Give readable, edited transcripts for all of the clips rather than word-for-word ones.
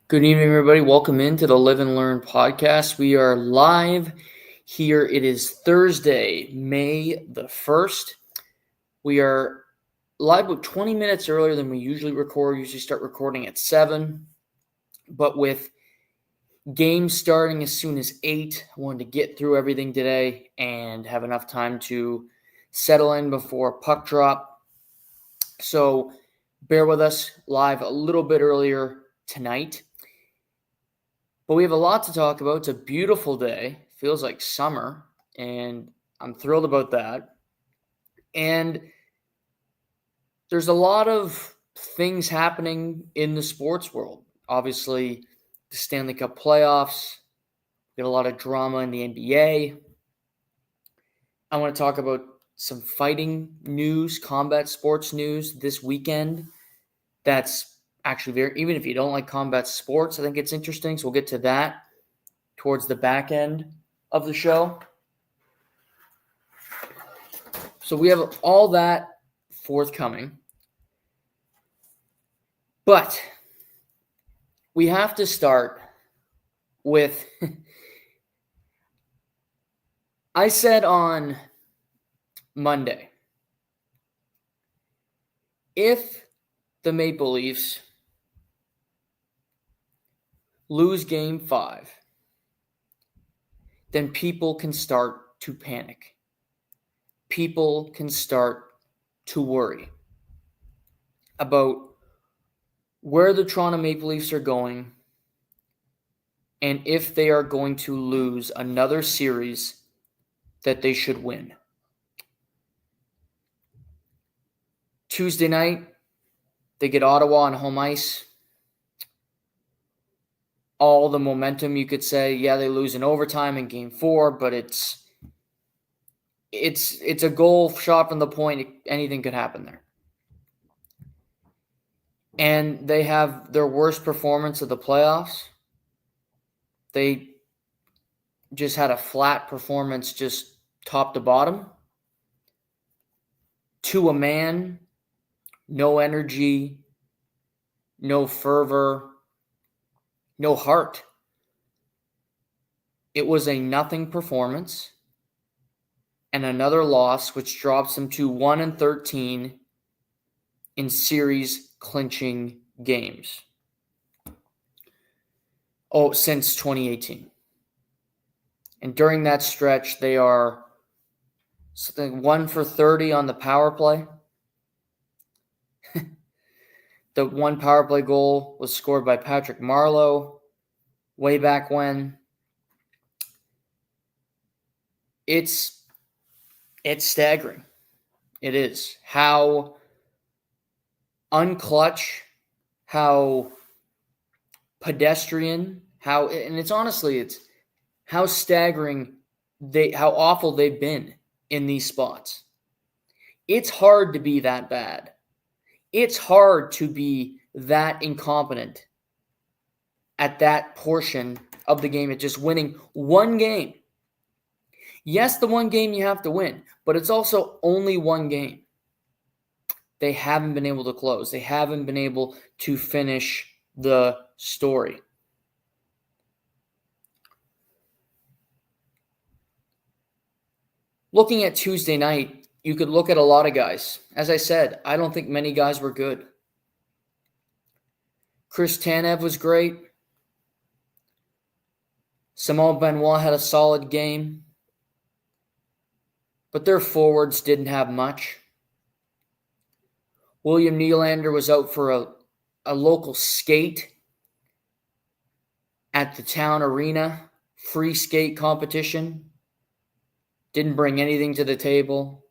Good evening, everybody. Welcome into the Live and Learn podcast. We are live here. It is Thursday, May the 1st. We are live about 20 minutes earlier than we usually record. We usually start recording at 7. But with games starting as soon as 8, I wanted to get through everything today and have enough time to settle in before puck drop. So bear with us, live a little bit earlier tonight. But we have a lot to talk about. It's a beautiful day. Feels like summer, and I'm thrilled about that. And there's a lot of things happening in the sports world. Obviously, the Stanley Cup playoffs. We got a lot of drama in the NBA. I want to talk about some fighting news, combat sports news this weekend. That's actually even if you don't like combat sports, I think it's interesting. So we'll get to that towards the back end of the show. So we have all that forthcoming. But we have to start with I said on Monday, if the Maple Leafs lose Game 5, then people can start to panic. People can start to worry about where the Toronto Maple Leafs are going and if they are going to lose another series that they should win. Tuesday night, they get Ottawa on home ice. All the momentum, you could say, yeah, they lose in overtime in Game 4, but it's a goal shot from the point. Anything could happen there. And they have their worst performance of the playoffs. They just had a flat performance, just top to bottom. To a man, no energy, no fervor, no heart. It was a nothing performance and another loss, which drops them to 1-13 in series clinching games. Since 2018. And during that stretch, they are 1 for 30 on the power play. The one power play goal was scored by Patrick Marleau way back when. It's staggering. It is. How unclutch, how pedestrian, it's how staggering how awful they've been in these spots. It's hard to be that bad. It's hard to be that incompetent at that portion of the game, at just winning one game. Yes, the one game you have to win, but it's also only one game. They haven't been able to close. They haven't been able to finish the story. Looking at Tuesday night, you could look at a lot of guys. As I said, I don't think many guys were good. Chris Tanev was great. Simon Benoit had a solid game. But their forwards didn't have much. William Nylander was out for a local skate at the town arena, free skate competition. Didn't bring anything to the table.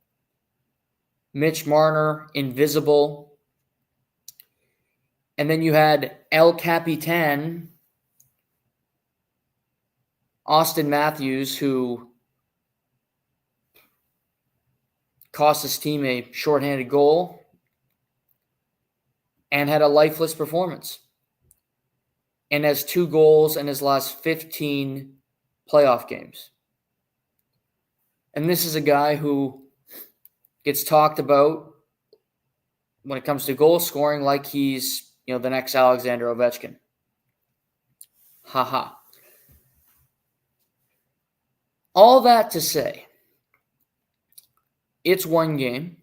Mitch Marner, invisible. And then you had El Capitan, Austin Matthews, who cost his team a shorthanded goal and had a lifeless performance. And has 2 goals in his last 15 playoff games. And this is a guy who gets talked about when it comes to goal scoring like he's, the next Alexander Ovechkin. Ha. All that to say, it's one game.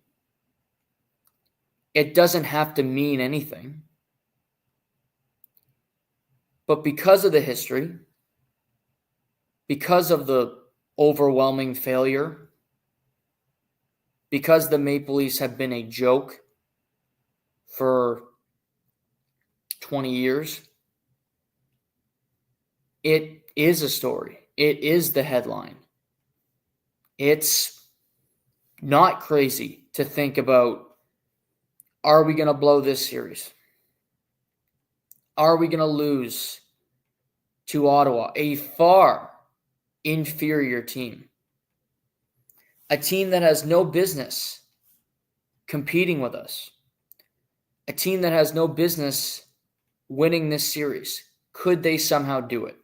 It doesn't have to mean anything. But because of the history, because of the overwhelming failure, because the Maple Leafs have been a joke for 20 years, it is a story. It is the headline. It's not crazy to think about, are we going to blow this series? Are we going to lose to Ottawa, a far inferior team? A team that has no business competing with us. A team that has no business winning this series. Could they somehow do it?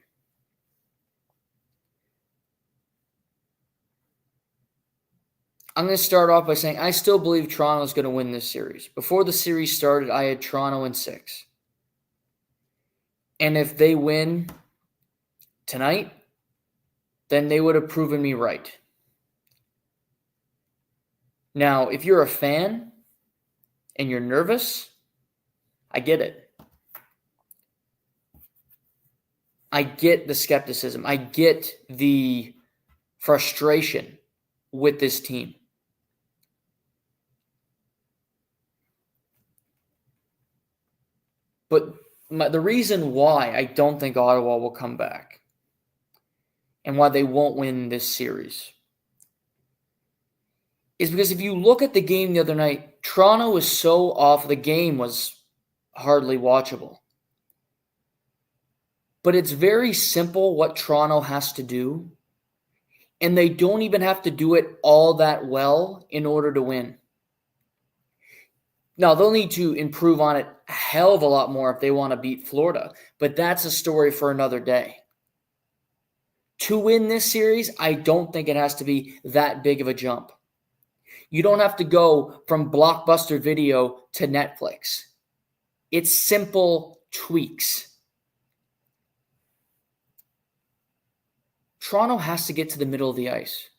I'm going to start off by saying I still believe Toronto is going to win this series. Before the series started, I had Toronto in 6. And if they win tonight, then they would have proven me right. Now, if you're a fan and you're nervous, I get it. I get the skepticism. I get the frustration with this team. But the reason why I don't think Ottawa will come back and why they won't win this series is because if you look at the game the other night, Toronto was so off. The game was hardly watchable. But it's very simple what Toronto has to do, and they don't even have to do it all that well in order to win. Now, they'll need to improve on it a hell of a lot more if they want to beat Florida, but that's a story for another day. To win this series, I don't think it has to be that big of a jump. You don't have to go from Blockbuster Video to Netflix. It's simple tweaks. Toronto has to get to the middle of the ice.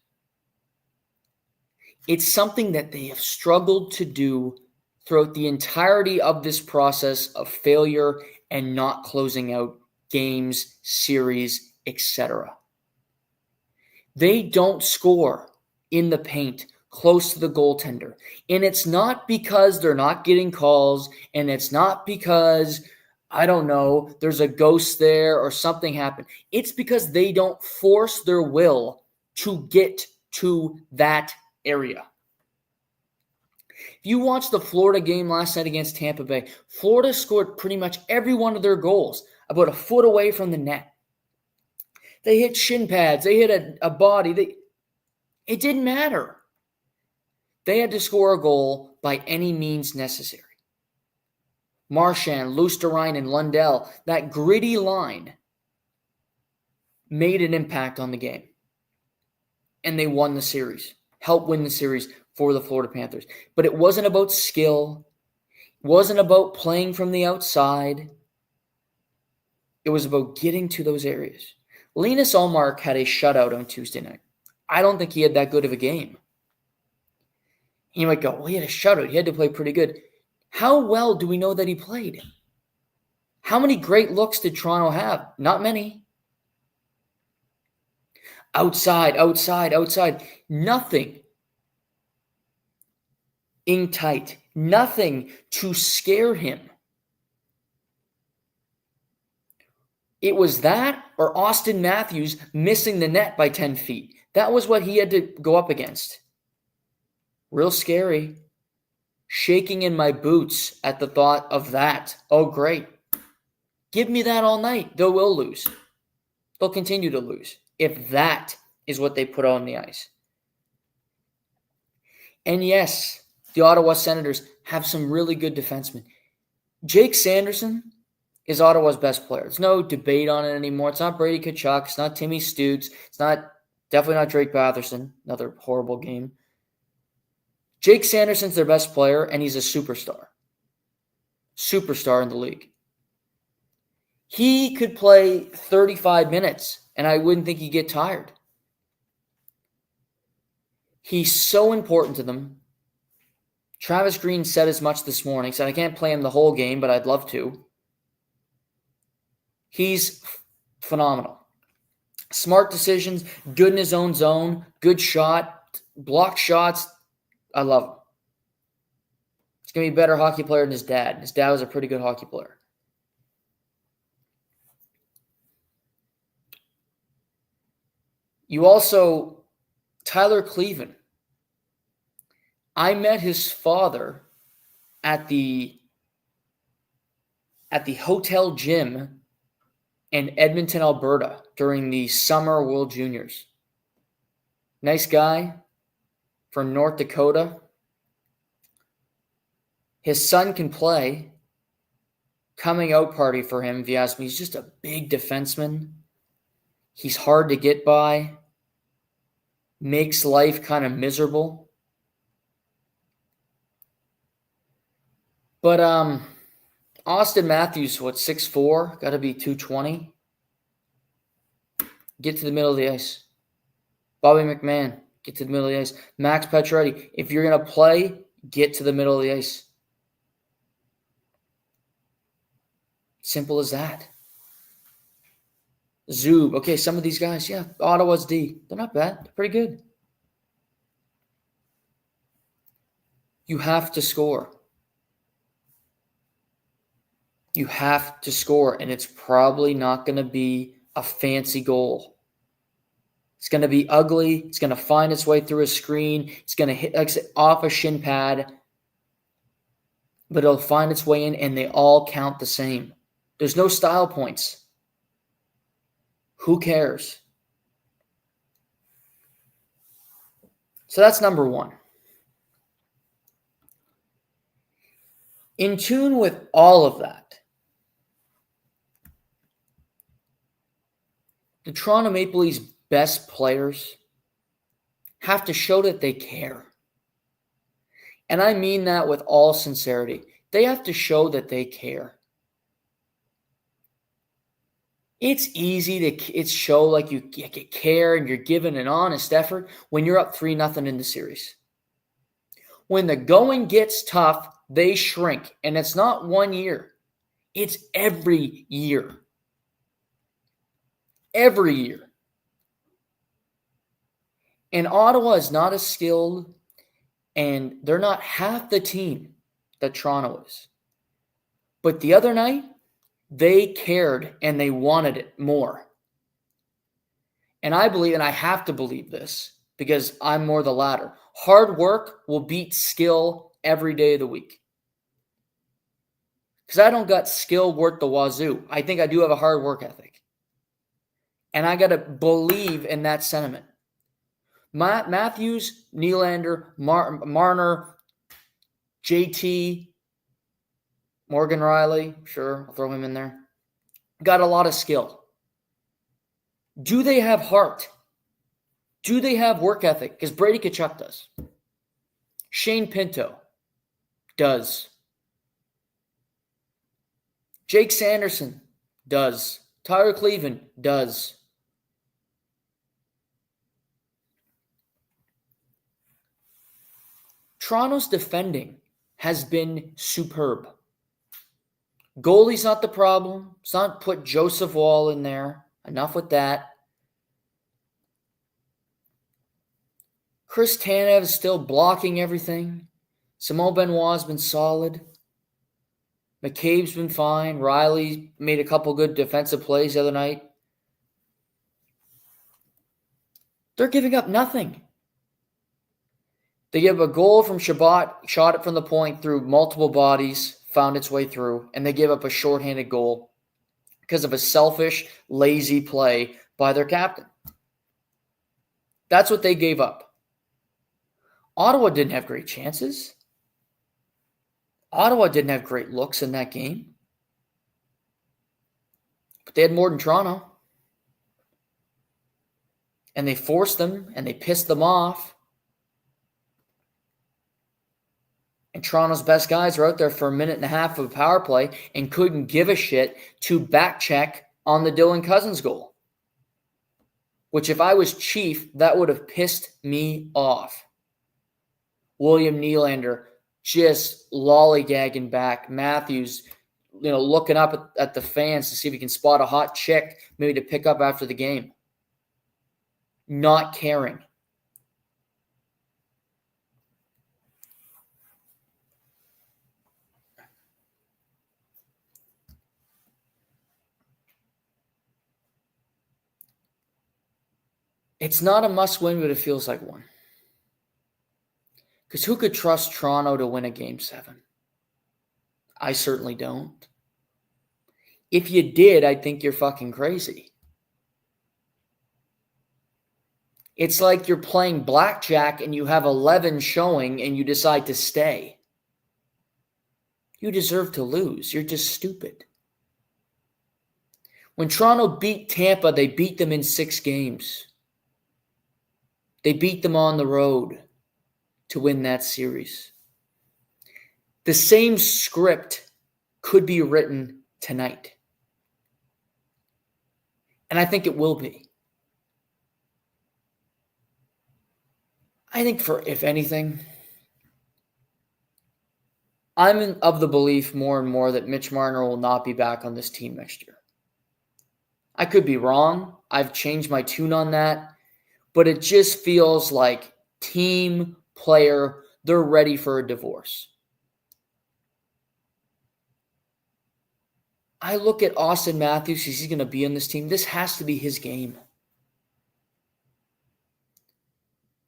It's something that they have struggled to do throughout the entirety of this process of failure and not closing out games, series, etc. They don't score in the paint close to the goaltender. And it's not because they're not getting calls, and it's not because, I don't know, there's a ghost there or something happened. It's because they don't force their will to get to that area. If you watched the Florida game last night against Tampa Bay, Florida scored pretty much every one of their goals about a foot away from the net. They hit shin pads. They hit a body. It didn't matter. They had to score a goal by any means necessary. Marchand, Luosterainen, and Lundell, that gritty line made an impact on the game. And they won the series, helped win the series for the Florida Panthers. But it wasn't about skill. It wasn't about playing from the outside. It was about getting to those areas. Linus Ullmark had a shutout on Tuesday night. I don't think he had that good of a game. You might go, well, he had a shutout. He had to play pretty good. How well do we know that he played? How many great looks did Toronto have? Not many. Outside. Nothing in tight. Nothing to scare him. It was that or Austin Matthews missing the net by 10 feet. That was what he had to go up against. Real scary. Shaking in my boots at the thought of that. Oh, great. Give me that all night. They will lose. They'll continue to lose if that is what they put on the ice. And yes, the Ottawa Senators have some really good defensemen. Jake Sanderson is Ottawa's best player. There's no debate on it anymore. It's not Brady Tkachuk. It's not Timmy Stutes. It's definitely not Drake Batherson. Another horrible game. Jake Sanderson's their best player, and he's a superstar. Superstar in the league. He could play 35 minutes, and I wouldn't think he'd get tired. He's so important to them. Travis Green said as much this morning, said I can't play him the whole game, but I'd love to. He's phenomenal. Smart decisions, good in his own zone, good shot, block shots. I love him. He's going to be a better hockey player than his dad. His dad was a pretty good hockey player. You also, Tyler Cleven. I met his father at the hotel gym in Edmonton, Alberta during the Summer World Juniors. Nice guy from North Dakota. His son can play. Coming out party for him, if you ask me. He's just a big defenseman. He's hard to get by. Makes life kind of miserable. But Austin Matthews, 6'4", got to be 220. Get to the middle of the ice. Bobby McMahon, get to the middle of the ice. Max Pacioretty, if you're going to play, get to the middle of the ice. Simple as that. Zub. Okay, some of these guys, yeah, Ottawa's D. They're not bad. They're pretty good. You have to score. You have to score, and it's probably not going to be a fancy goal. It's going to be ugly. It's going to find its way through a screen. It's going to hit off a shin pad, but it'll find its way in, and they all count the same. There's no style points. Who cares? So that's number one. In tune with all of that, the Toronto Maple Leafs' best players have to show that they care. And I mean that with all sincerity. They have to show that they care. It's easy to show like you care and you're giving an honest effort when you're up 3-0 in the series. When the going gets tough, they shrink. And it's not 1 year. It's every year. Every year. And Ottawa is not as skilled, and they're not half the team that Toronto is. But the other night, they cared and they wanted it more. And I believe, and I have to believe this, because I'm more the latter. Hard work will beat skill every day of the week. Because I don't got skill worth the wazoo. I think I do have a hard work ethic. And I got to believe in that sentiment. Matthews, Nylander, Marner, JT, Morgan Riley, sure, I'll throw him in there. Got a lot of skill. Do they have heart? Do they have work ethic? Because Brady Tkachuk does. Shane Pinto does. Jake Sanderson does. Tyler Cleven does. Toronto's defending has been superb. Goalie's not the problem. It's not put Joseph Wall in there. Enough with that. Chris Tanev is still blocking everything. Simon Benoit's been solid. McCabe's been fine. Riley made a couple good defensive plays the other night. They're giving up nothing. They give a goal from Shabbat, shot it from the point through multiple bodies, found its way through, and they give up a shorthanded goal because of a selfish, lazy play by their captain. That's what they gave up. Ottawa didn't have great chances. Ottawa didn't have great looks in that game. But they had more than Toronto. And they forced them, and they pissed them off. And Toronto's best guys are out there for a minute and a half of a power play and couldn't give a shit to back check on the Dylan Cousins goal. Which if I was Chief, that would have pissed me off. William Nylander just lollygagging back. Matthews, looking up at the fans to see if he can spot a hot chick, maybe to pick up after the game. Not caring. It's not a must-win, but it feels like one. Because who could trust Toronto to win a Game 7? I certainly don't. If you did, I think you're fucking crazy. It's like you're playing blackjack and you have 11 showing and you decide to stay. You deserve to lose. You're just stupid. When Toronto beat Tampa, they beat them in 6 games. They beat them on the road to win that series. The same script could be written tonight. And I think it will be. I think if anything, I'm of the belief more and more that Mitch Marner will not be back on this team next year. I could be wrong. I've changed my tune on that. But it just feels like team, player, they're ready for a divorce. I look at Austin Matthews, he's going to be on this team. This has to be his game.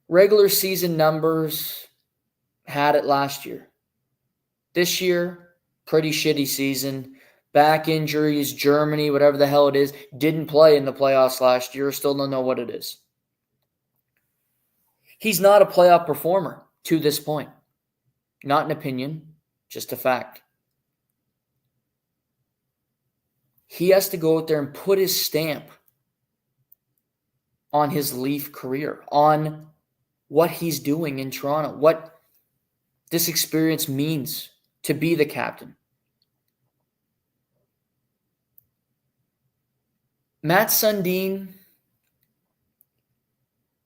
Regular season numbers, had it last year. This year, pretty shitty season. Back injuries, Germany, whatever the hell it is, didn't play in the playoffs last year. Still don't know what it is. He's not a playoff performer to this point. Not an opinion, just a fact. He has to go out there and put his stamp on his Leaf career, on what he's doing in Toronto, what this experience means to be the captain. Matt Sundin,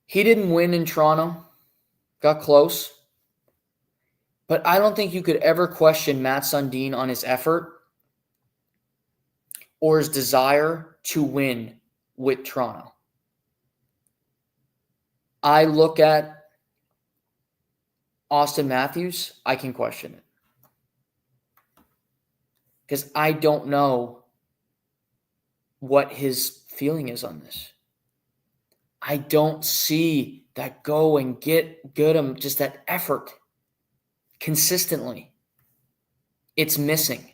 he didn't win in Toronto, got close, but I don't think you could ever question Matt Sundin on his effort or his desire to win with Toronto. I look at Austin Matthews, I can question it. Because I don't know what his feeling is on this. I don't see that go and get him, just that effort consistently. It's missing.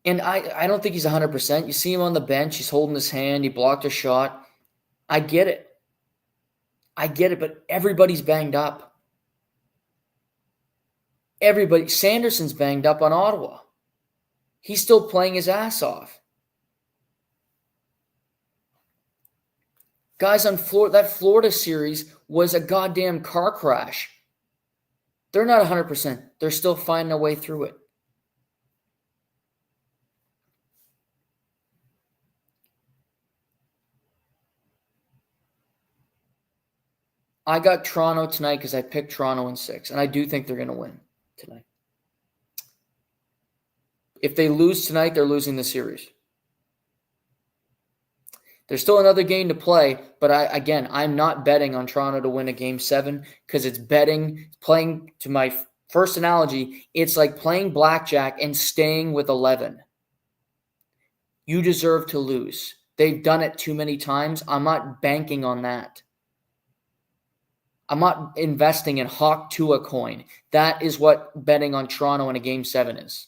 And I don't think he's 100%. You see him on the bench. He's holding his hand. He blocked a shot. I get it. But everybody's banged up. Everybody. Sanderson's banged up on Ottawa. He's still playing his ass off. Guys on that Florida series was a goddamn car crash. They're not 100%. They're still finding a way through it. I got Toronto tonight because I picked Toronto in 6, and I do think they're going to win tonight. If they lose tonight, they're losing the series. There's still another game to play, but I'm not betting on Toronto to win a Game 7 because it's playing to my first analogy, it's like playing blackjack and staying with 11. You deserve to lose. They've done it too many times. I'm not banking on that. I'm not investing in Hawk to a coin. That is what betting on Toronto in a Game 7 is.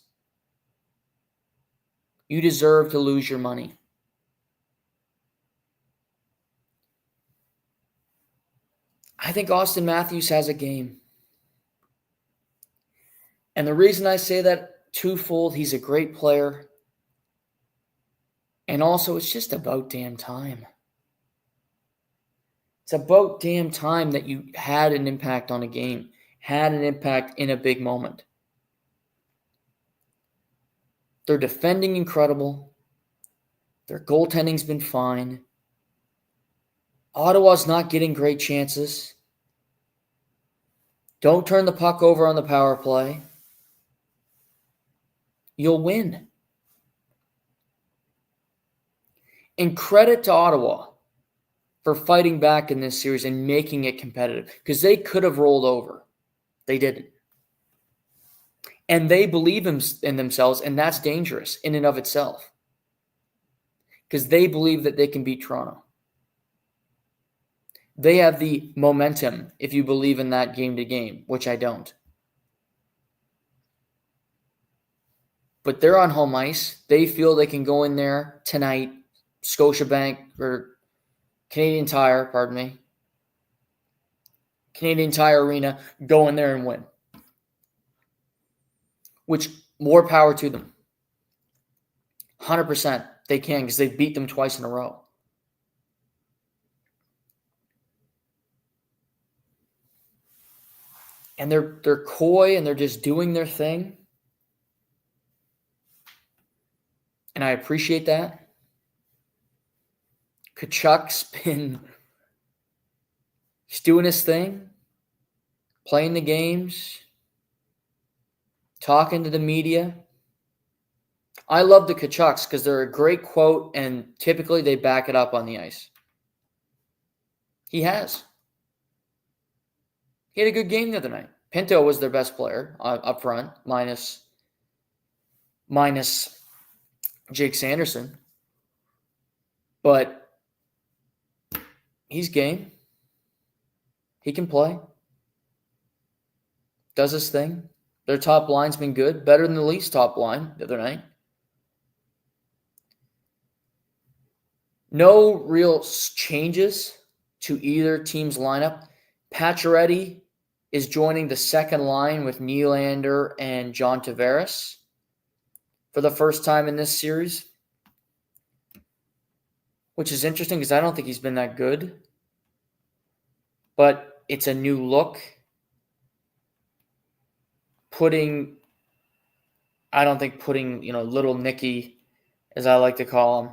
You deserve to lose your money. I think Austin Matthews has a game. And the reason I say that twofold, he's a great player. And also, it's just about damn time. It's about damn time that you had an impact on a game, had an impact in a big moment. They're defending incredible. Their goaltending's been fine. Ottawa's not getting great chances. Don't turn the puck over on the power play. You'll win. And credit to Ottawa for fighting back in this series and making it competitive, because they could have rolled over. They didn't. And they believe in themselves, and that's dangerous in and of itself, because they believe that they can beat Toronto. They have the momentum if you believe in that game to game, which I don't. But they're on home ice. They feel they can go in there tonight, Canadian Tire Arena, go in there and win. Which, more power to them. 100% they can, because they beat them twice in a row. And they're coy and they're just doing their thing. And I appreciate that. Tkachuk's he's doing his thing, playing the games, talking to the media. I love the Tkachuks because they're a great quote, and typically they back it up on the ice. He has. He had a good game the other night. Pinto was their best player up front, minus Jake Sanderson. But he's game. He can play. Does his thing. Their top line's been good. Better than the Leafs' top line the other night. No real changes to either team's lineup. Pacioretty is joining the second line with Nylander and John Tavares for the first time in this series, which is interesting because I don't think he's been that good. But it's a new look. Putting little Nicky, as I like to call him,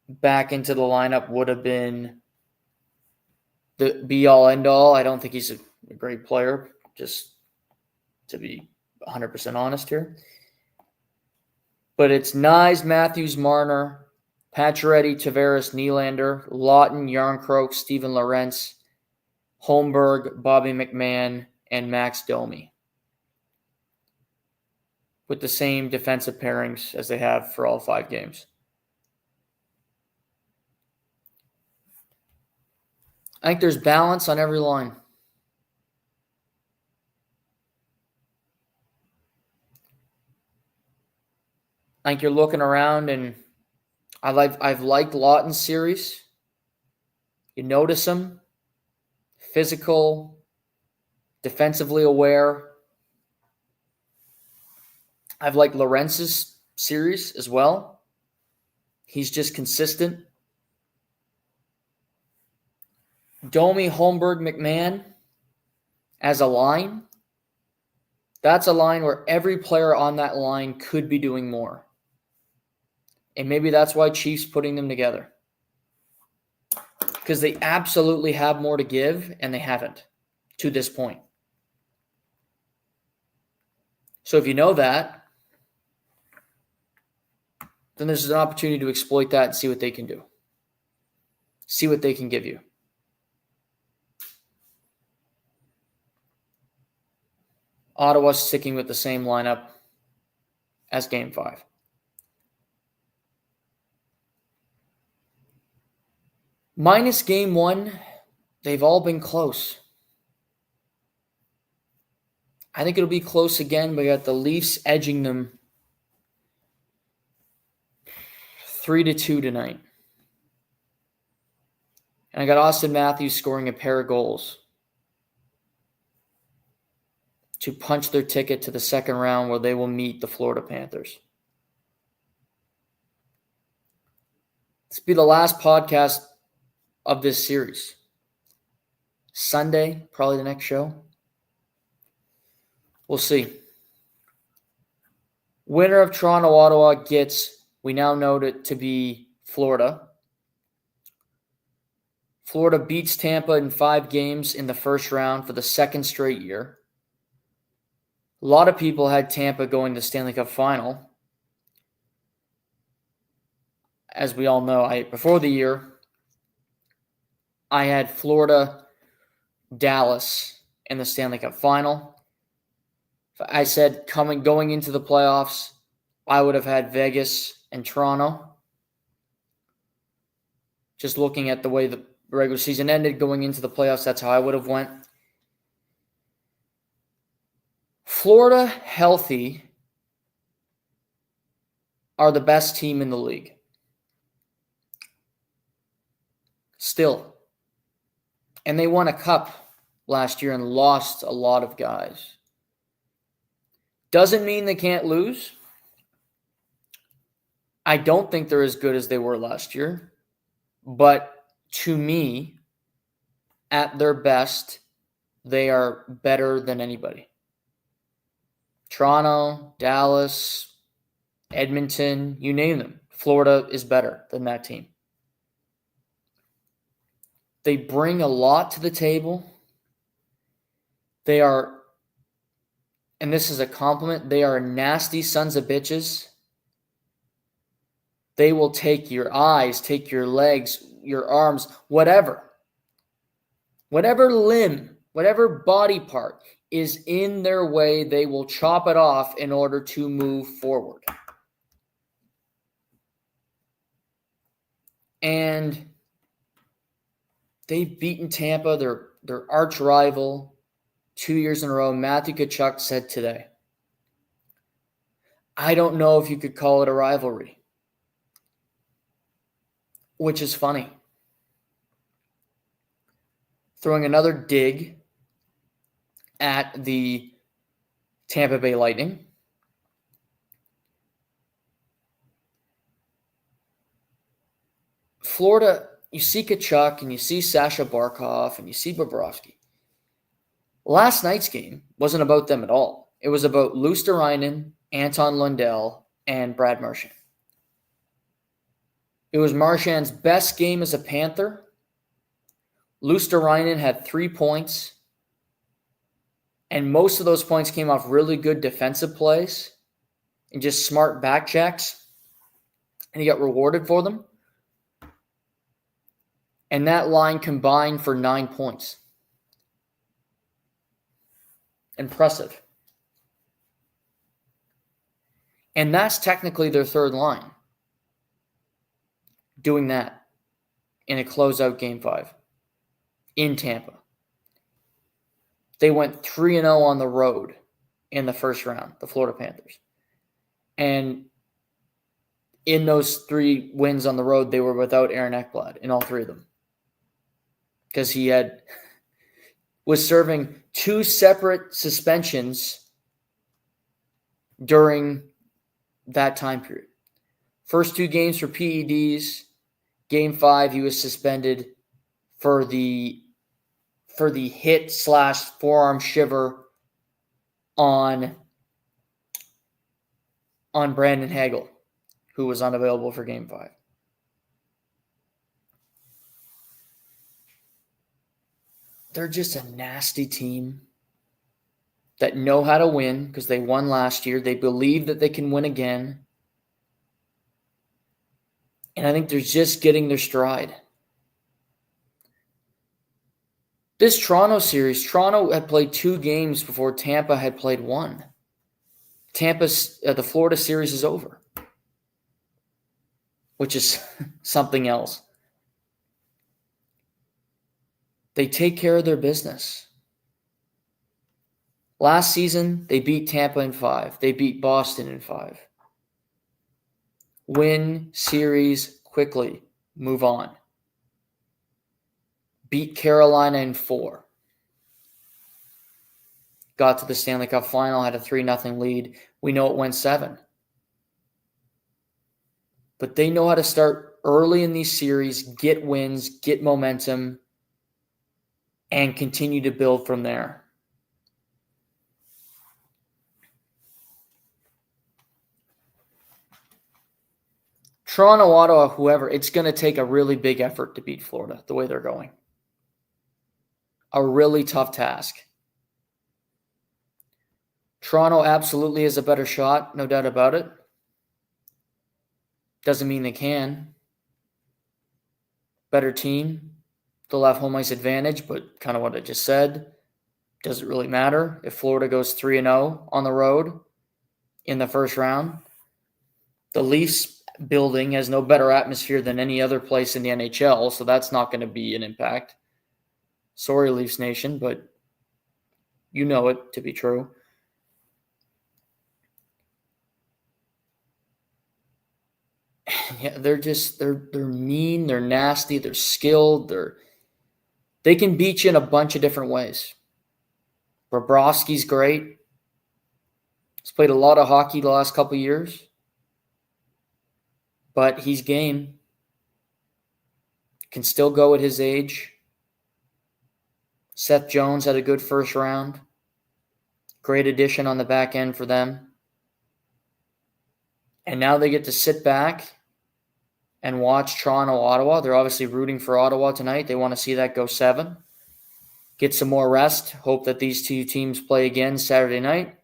back into the lineup would have been the be-all, end-all. I don't think he's a great player, just to be 100% honest here. But it's Nyes, Matthews, Marner, Pacioretty, Tavares, Nylander, Lawton, Yarncroke, Steven Lorentz, Holmberg, Bobby McMahon, and Max Domi, with the same defensive pairings as they have for all 5 games. I think there's balance on every line. I think you're looking around, and I've liked Lawton's series. You notice him. Physical, defensively aware. I've liked Lorentz's series as well. He's just consistent. Domi, Holmberg, McMahon as a line. That's a line where every player on that line could be doing more. And maybe that's why Chiefs putting them together. Because they absolutely have more to give, and they haven't to this point. So if you know that, then there's an opportunity to exploit that and see what they can do. See what they can give you. Ottawa's sticking with the same lineup as Game 5. Minus Game 1, they've all been close. I think it'll be close again. We got the Leafs edging them 3-2 tonight. And I got Austin Matthews scoring a pair of goals to punch their ticket to the second round, where they will meet the Florida Panthers. This will be the last podcast of this series. Sunday, probably the next show. We'll see. Winner of Toronto-Ottawa gets, we now know it to be Florida. Florida beats Tampa in 5 games in the first round for the second straight year. A lot of people had Tampa going to the Stanley Cup final. As we all know, before the year, I had Florida, Dallas in the Stanley Cup final. I said going into the playoffs, I would have had Vegas and Toronto. Just looking at the way the regular season ended, going into the playoffs, that's how I would have went. Florida, healthy, are the best team in the league. Still. And they won a cup last year and lost a lot of guys. Doesn't mean they can't lose. I don't think they're as good as they were last year. But to me, at their best, they are better than anybody. Toronto, Dallas, Edmonton, you name them. Florida is better than that team. They bring a lot to the table. They are, and this is a compliment, they are nasty sons of bitches. They will take your eyes, take your legs, your arms, whatever. Whatever limb, whatever body part is in their way, they will chop it off in order to move forward. And they've beaten Tampa, their arch rival, 2 years in a row. Matthew Tkachuk said today, I don't know if you could call it a rivalry, which is funny. Throwing another dig at the Tampa Bay Lightning. Florida, you see Tkachuk and you see Sasha Barkov and you see Bobrovsky. Last night's game wasn't about them at all. It was about Luosterainen, Anton Lundell, and Brad Marchand. It was Marchand's best game as a Panther. Luosterainen had 3 points, and most of those points came off really good defensive plays and just smart back checks, and he got rewarded for them. And that line combined for 9 points. Impressive. And that's technically their third line. Doing that in a closeout Game 5 in Tampa. They went 3-0 on the road in the first round, the Florida Panthers. And in those 3 wins on the road, they were without Aaron Ekblad in all 3 of them. Because he was serving 2 separate suspensions during that time period. First 2 games for PEDs. Game 5, he was suspended for the hit / forearm shiver on Brandon Hagel, who was unavailable for Game 5. They're just a nasty team that know how to win because they won last year. They believe that they can win again. And I think they're just getting their stride. This Toronto series, Toronto had played 2 games before Tampa had played 1. The Florida series is over, which is something else. They take care of their business. Last season, they beat Tampa in 5. They beat Boston in 5. Win series quickly. Move on. Beat Carolina in 4. Got to the Stanley Cup final, had a 3-0 lead. We know it went 7. But they know how to start early in these series, get wins, get momentum, and continue to build from there. Toronto, Ottawa, whoever, it's going to take a really big effort to beat Florida the way they're going. A really tough task. Toronto absolutely has a better shot, no doubt about it. Doesn't mean they can. Better team. They'll have home ice advantage, but kind of what I just said. Doesn't really matter if Florida goes 3-0 on the road in the first round. The Leafs building has no better atmosphere than any other place in the NHL, so that's not going to be an impact. Sorry, Leafs Nation, but you know it to be true. Yeah, they're mean, they're nasty, they're skilled, they can beat you in a bunch of different ways. Bobrovsky's great. He's played a lot of hockey the last couple of years, but he's game. Can still go at his age. Seth Jones had a good first round. Great addition on the back end for them. And now they get to sit back and watch Toronto, Ottawa. They're obviously rooting for Ottawa tonight. They want to see that go 7. Get some more rest. Hope that these two teams play again Saturday night.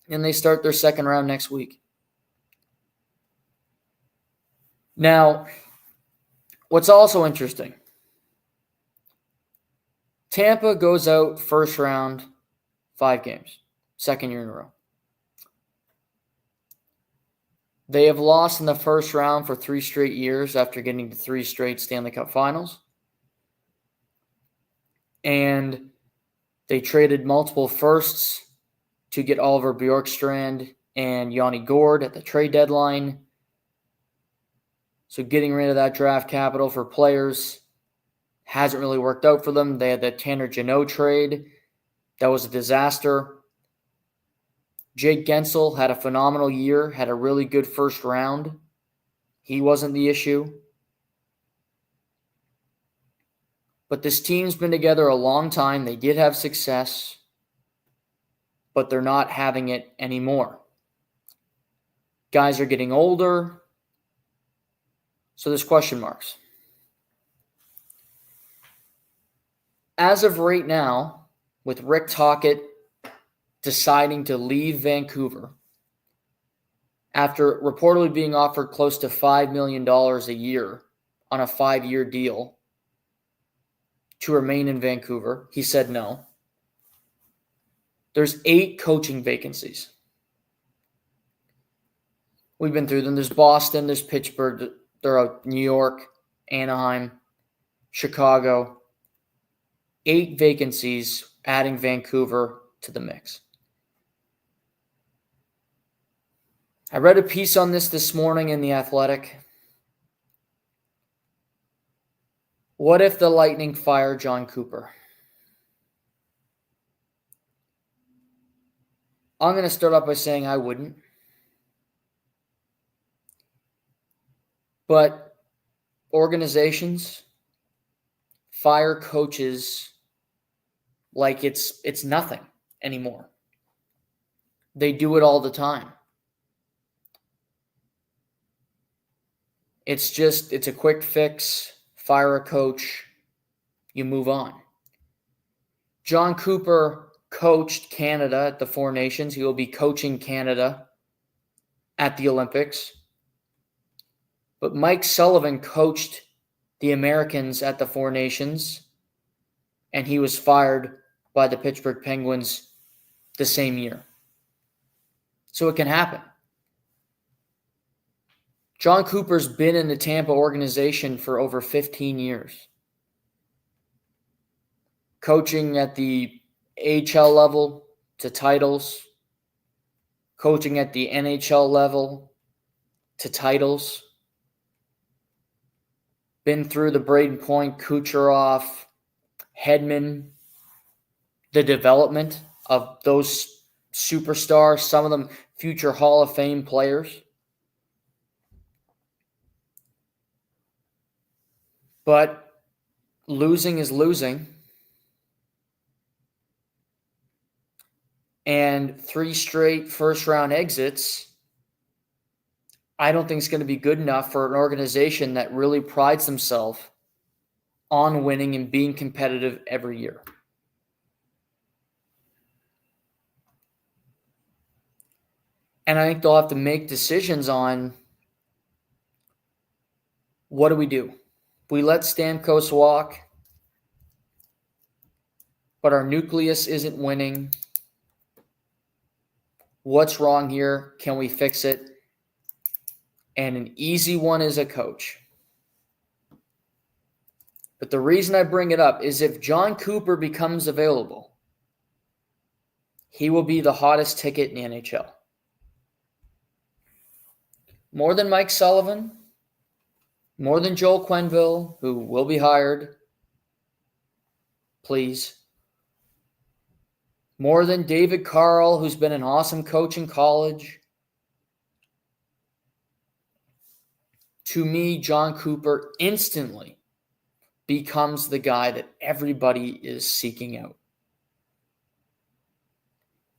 And they start their second round next week. Now, what's also interesting, Tampa goes out first round 5 games, second year in a row. They have lost in the first round for 3 straight years after getting to 3 straight Stanley Cup finals. And they traded multiple firsts to get Oliver Bjorkstrand and Yanni Gourde at the trade deadline. So getting rid of that draft capital for players hasn't really worked out for them. They had the Tanner Jeannot trade. That was a disaster. Jake Gensel had a phenomenal year, had a really good first round. He wasn't the issue. But this team's been together a long time. They did have success, but they're not having it anymore. Guys are getting older, so there's question marks. As of right now, with Rick Tocchet deciding to leave Vancouver after reportedly being offered close to $5 million a year on a 5-year deal to remain in Vancouver, he said no. There's 8 coaching vacancies. We've been through them. There's Boston, there's Pittsburgh, there are New York, Anaheim, Chicago. 8 vacancies, adding Vancouver to the mix. I read a piece on this morning in The Athletic. What if the Lightning fire John Cooper? I'm going to start off by saying I wouldn't. But organizations fire coaches like it's nothing anymore. They do it all the time. It's a quick fix. Fire a coach. You move on. John Cooper coached Canada at the Four Nations. He will be coaching Canada at the Olympics. But Mike Sullivan coached the Americans at the Four Nations, and he was fired by the Pittsburgh Penguins the same year. So it can happen. John Cooper's been in the Tampa organization for over 15 years. Coaching at the AHL level to titles. Coaching at the NHL level to titles. Been through the Braden Point, Kucherov, Hedman, the development of those superstars, some of them future Hall of Fame players. But losing is losing. and 3 straight first-round exits, I don't think it's going to be good enough for an organization that really prides themselves on winning and being competitive every year. And I think they'll have to make decisions on what do we do? We let Stamkos walk, but our nucleus isn't winning. What's wrong here? Can we fix it? And an easy one is a coach. But the reason I bring it up is if John Cooper becomes available, he will be the hottest ticket in the NHL. More than Mike Sullivan, more than Joel Quenneville, who will be hired, please. More than David Carl, who's been an awesome coach in college. To me, John Cooper instantly becomes the guy that everybody is seeking out.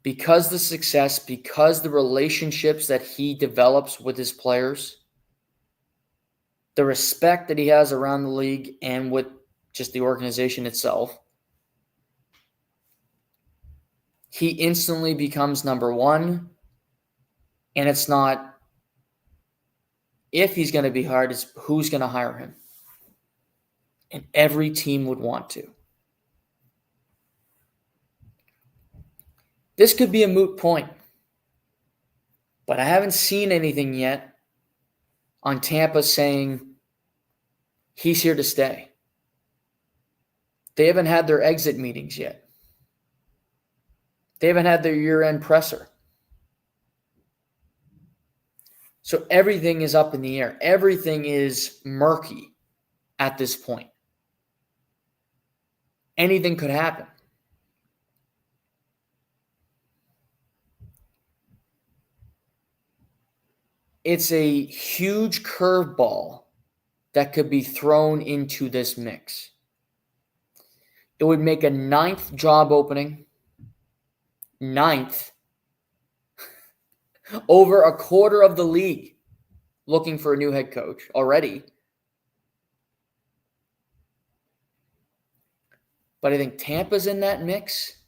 Because the success, because the relationships that he develops with his players, the respect that he has around the league and with just the organization itself, he instantly becomes number one. And it's not if he's going to be hired, it's who's going to hire him. And every team would want to. This could be a moot point, but I haven't seen anything yet on Tampa saying he's here to stay. They haven't had their exit meetings yet. They haven't had their year-end presser. So everything is up in the air. Everything is murky at this point. Anything could happen. It's a huge curveball that could be thrown into this mix. It would make a 9th job opening. 9th. Over a quarter of the league looking for a new head coach already. But I think Tampa's in that mix.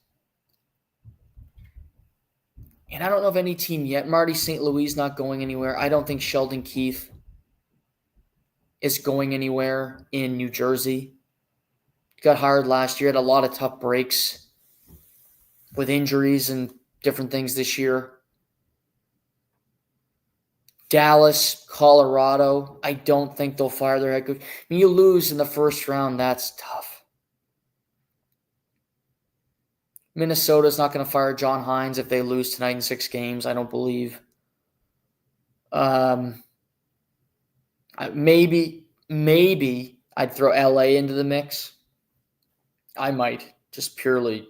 And I don't know of any team yet. Marty St. Louis is not going anywhere. I don't think Sheldon Keefe is going anywhere in New Jersey. He got hired last year. Had a lot of tough breaks with injuries and different things this year. Dallas, Colorado, I don't think they'll fire their head coach. I mean, you lose in the first round, that's tough. Minnesota's not going to fire John Hines if they lose tonight in 6 games, I don't believe. Maybe I'd throw LA into the mix. I might, just purely.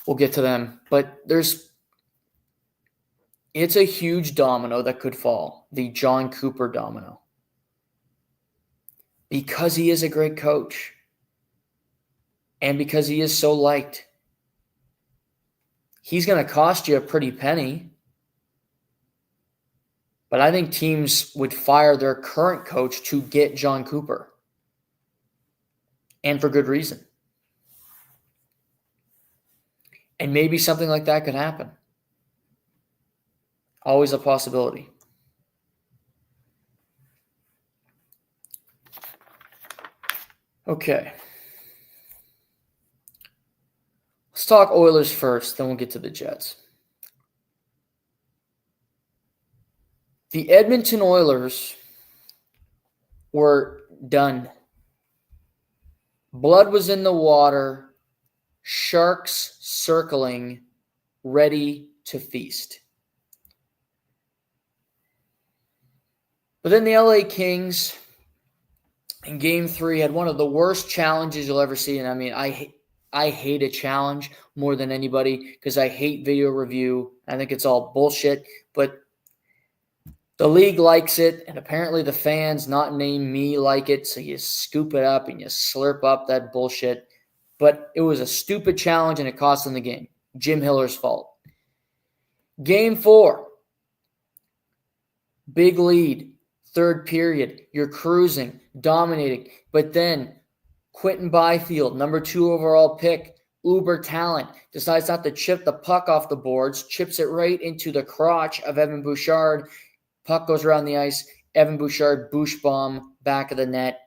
We'll get to them. But it's a huge domino that could fall, the John Cooper domino. Because he is a great coach. And because he is so liked. He's going to cost you a pretty penny. But I think teams would fire their current coach to get John Cooper. And for good reason. And maybe something like that could happen. Always a possibility. Okay. Let's talk Oilers first, then we'll get to the Jets. The Edmonton Oilers were done. Blood was in the water, sharks circling, ready to feast. But then the LA Kings in Game 3 had one of the worst challenges you'll ever see. And I mean, I hate a challenge more than anybody because I hate video review. I think it's all bullshit. But the league likes it, and apparently the fans, not named me, like it. So you scoop it up and you slurp up that bullshit. But it was a stupid challenge, and it cost them the game. Jim Hiller's fault. Game 4. Big lead. Third period. You're cruising, dominating. But then Quentin Byfield, number 2 overall pick, uber talent, decides not to chip the puck off the boards, chips it right into the crotch of Evan Bouchard. Puck goes around the ice. Evan Bouchard, Bouch bomb, back of the net.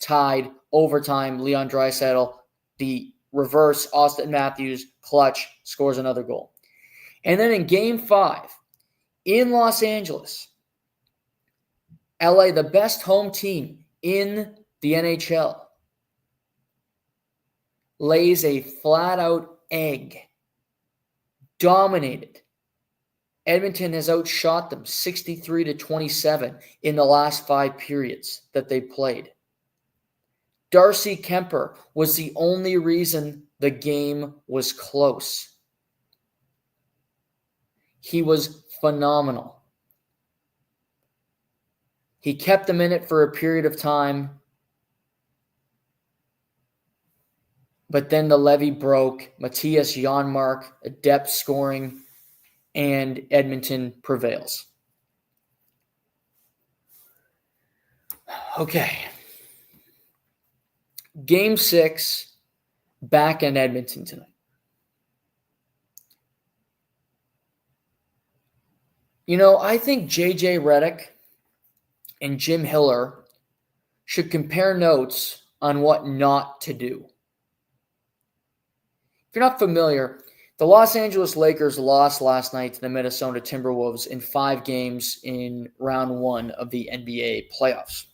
Tied, overtime, Leon Draisaitl, the reverse, Austin Matthews, clutch, scores another goal. And then in Game 5, in Los Angeles, LA, the best home team in the NHL, lays a flat-out egg. Dominated. Edmonton has outshot them 63-27 in the last 5 periods that they played. Darcy Kemper was the only reason the game was close. He was phenomenal. He kept them in it for a period of time, but then the levee broke. Matthias Janmark, adept scoring, and Edmonton prevails. Okay. Game 6, back in Edmonton tonight. You know, I think J.J. Redick and Jim Hiller should compare notes on what not to do. If you're not familiar, the Los Angeles Lakers lost last night to the Minnesota Timberwolves in 5 games in round 1 of the NBA playoffs.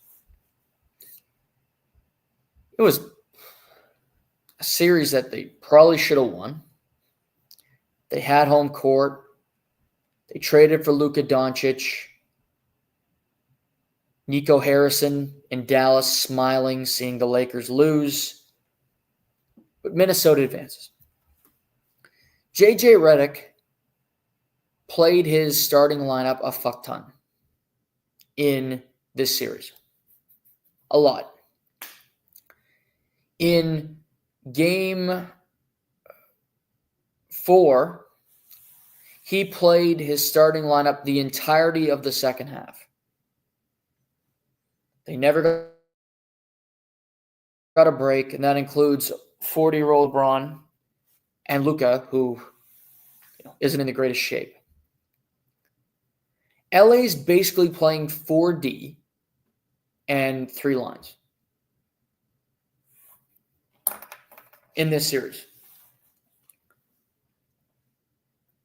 It was a series that they probably should have won. They had home court. They traded for Luka Doncic. Nico Harrison in Dallas smiling, seeing the Lakers lose. But Minnesota advances. J.J. Redick played his starting lineup a fuck ton in this series. A lot. In Game 4, he played his starting lineup the entirety of the second half. They never got a break, and that includes 40-year-old Braun and Luka, who isn't in the greatest shape. LA's basically playing 4D and 3 lines in this series.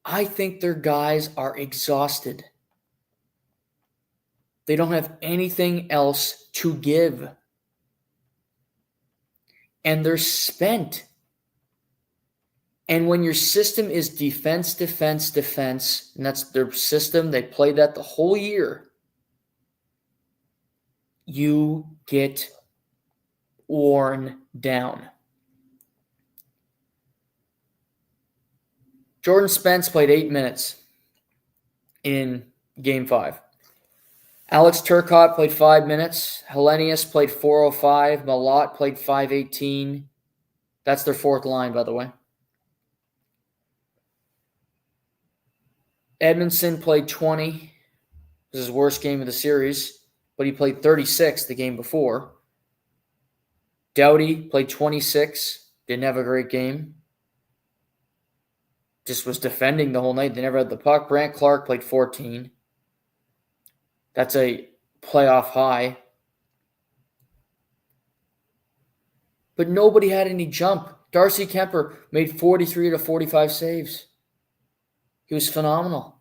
I think their guys are exhausted. They don't have anything else to give. And they're spent. And when your system is defense, defense, defense, and that's their system, they play that the whole year, you get worn down. Jordan Spence played 8 minutes in Game 5. Alex Turcotte played 5 minutes. Hellenius played 4:05. Malott played 5:18. That's their 4th line, by the way. Edmondson played 20. This is his worst game of the series, but he played 36 the game before. Doughty played 26. Didn't have a great game. Just was defending the whole night. They never had the puck. Brant Clark played 14. That's a playoff high. But nobody had any jump. Darcy Kemper made 43 to 45 saves. He was phenomenal.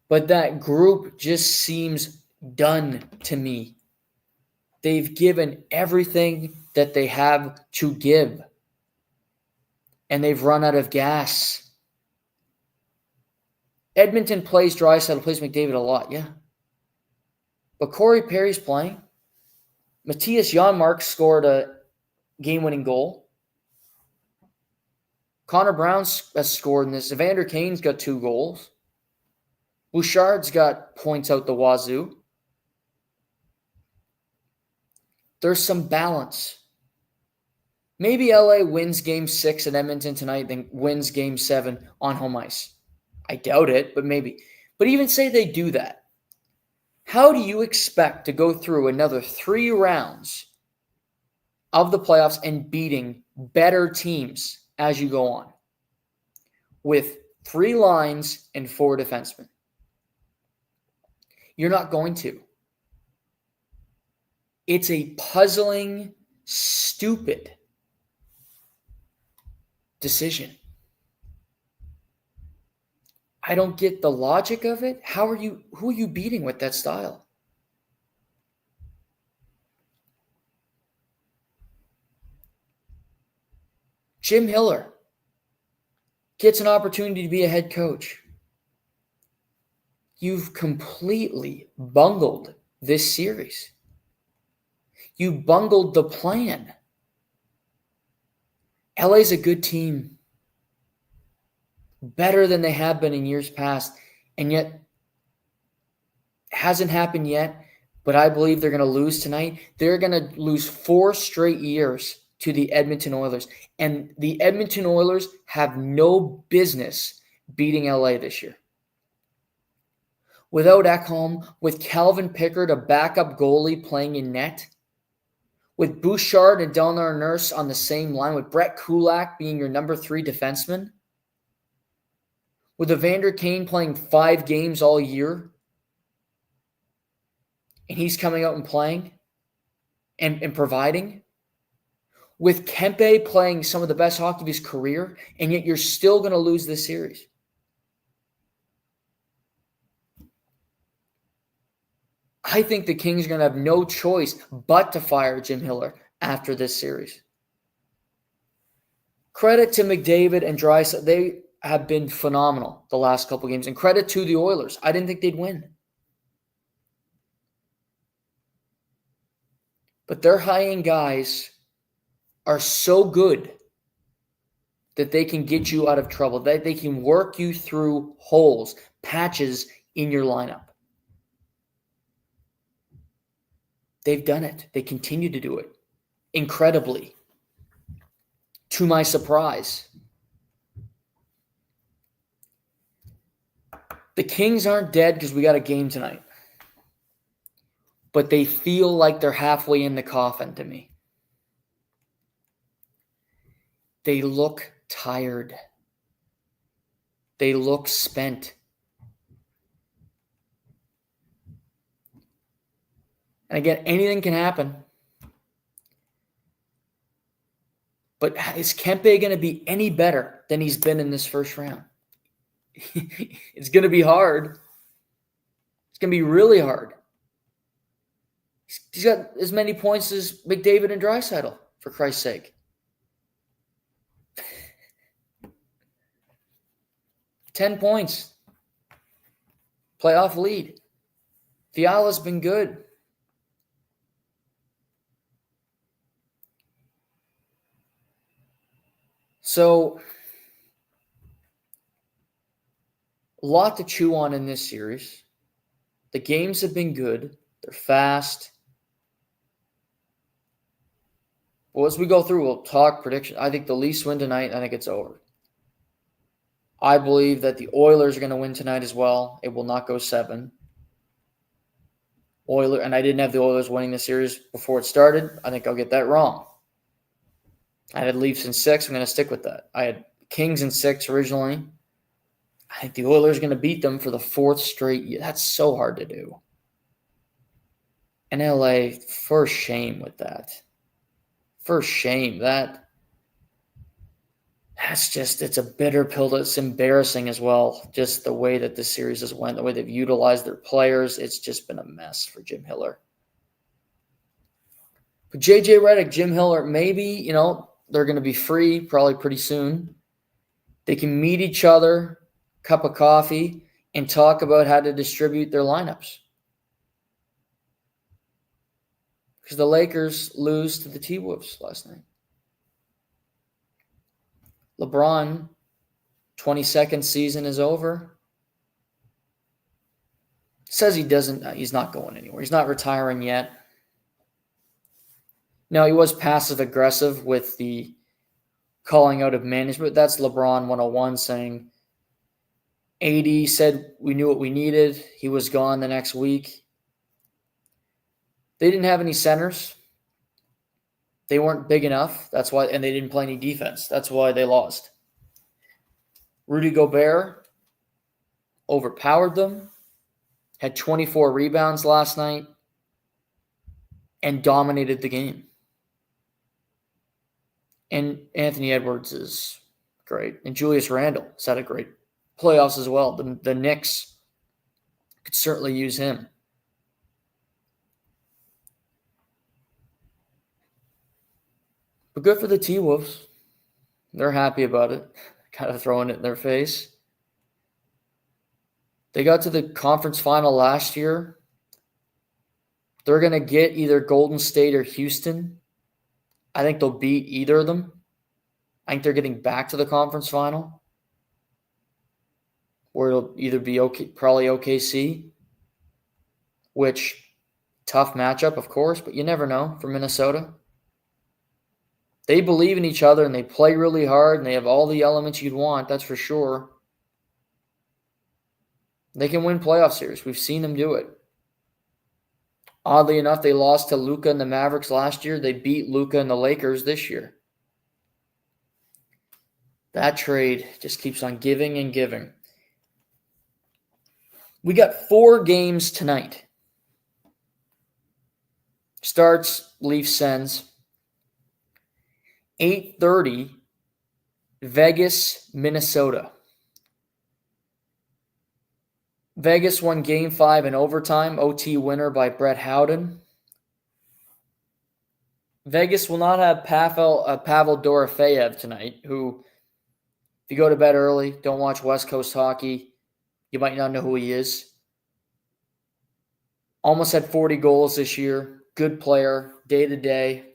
But that group just seems done to me. They've given everything that they have to give. And they've run out of gas. Edmonton plays Draisaitl, plays McDavid a lot, yeah. But Corey Perry's playing. Matthias Janmark scored a game-winning goal. Connor Brown has scored in this. Evander Kane's got 2 goals. Bouchard's got points out the wazoo. There's some balance. Maybe LA wins Game 6 at Edmonton tonight, then wins Game 7 on home ice. I doubt it, but maybe. But even say they do that. How do you expect to go through another 3 rounds of the playoffs and beating better teams as you go on with 3 lines and 4 defensemen? You're not going to. It's a puzzling, stupid decision. I don't get the logic of it. Who are you beating with that style? Jim Hiller gets an opportunity to be a head coach. You've completely bungled this series. You bungled the plan. LA's a good team. Better than they have been in years past. And yet, it hasn't happened yet, but I believe they're going to lose tonight. They're going to lose 4 straight years to the Edmonton Oilers. And the Edmonton Oilers have no business beating LA this year. Without Ekholm, with Calvin Pickard, a backup goalie playing in net, with Bouchard and Delnar Nurse on the same line, with Brett Kulak being your number 3 defenseman, with Evander Kane playing 5 games all year, and he's coming out and playing and providing, with Kempe playing some of the best hockey of his career, and yet you're still going to lose this series. I think the Kings are going to have no choice but to fire Jim Hiller after this series. Credit to McDavid and Draisaitl. They have been phenomenal the last couple games. And credit to the Oilers. I didn't think they'd win. But their high-end guys are so good that they can get you out of trouble. That they can work you through holes, patches in your lineup. They've done it. They continue to do it. Incredibly. To my surprise. The Kings aren't dead because we got a game tonight. But they feel like they're halfway in the coffin to me. They look tired. They look spent. And again, anything can happen. But is Kempe going to be any better than he's been in this first round? It's going to be hard. It's going to be really hard. He's got as many points as McDavid and Draisaitl, for Christ's sake. 10 points. Playoff lead. Fiala's been good. So, a lot to chew on in this series. The games have been good. They're fast. Well, as we go through, we'll talk prediction. I think the Leafs win tonight. I think it's over. I believe that the Oilers are going to win tonight as well. It will not go 7. And I didn't have the Oilers winning the series before it started. I think I'll get that wrong. I had Leafs in 6. I'm going to stick with that. I had Kings in 6 originally. I think the Oilers are going to beat them for the 4th straight year. That's so hard to do. And LA, for shame with that. For shame. That's just, it's a bitter pill. It's embarrassing as well. Just the way that this series has went, the way they've utilized their players. It's just been a mess for Jim Hiller. But JJ Redick, Jim Hiller, maybe, they're going to be free probably pretty soon. They can meet each other, cup of coffee, and talk about how to distribute their lineups. Because the Lakers lose to the T-Wolves last night. LeBron, 22nd season is over. Says he's not going anywhere. He's not retiring yet. Now, he was passive-aggressive with the calling out of management. That's LeBron 101 saying, AD said we knew what we needed. He was gone the next week. They didn't have any centers. They weren't big enough. That's why, and they didn't play any defense. That's why they lost. Rudy Gobert overpowered them, had 24 rebounds last night, and dominated the game. And Anthony Edwards is great. And Julius Randle has had a great playoffs as well. The Knicks could certainly use him. But good for the T-Wolves. They're happy about it. Kind of throwing it in their face. They got to the conference final last year. They're going to get either Golden State or Houston. I think they'll beat either of them. I think they're getting back to the conference final, where it'll either be probably OKC, which tough matchup, of course, but you never know for Minnesota. They believe in each other and they play really hard and they have all the elements you'd want, that's for sure. They can win playoff series. We've seen them do it. Oddly enough, they lost to Luka and the Mavericks last year. They beat Luka and the Lakers this year. That trade just keeps on giving and giving. We got 4 games tonight. Starts Leafs Sens. 8:30, Vegas, Minnesota. Vegas won Game 5 in overtime, OT winner by Brett Howden. Vegas will not have Pavel Dorofeyev tonight, who, if you go to bed early, don't watch West Coast hockey, you might not know who he is. Almost had 40 goals this year. Good player, day to day.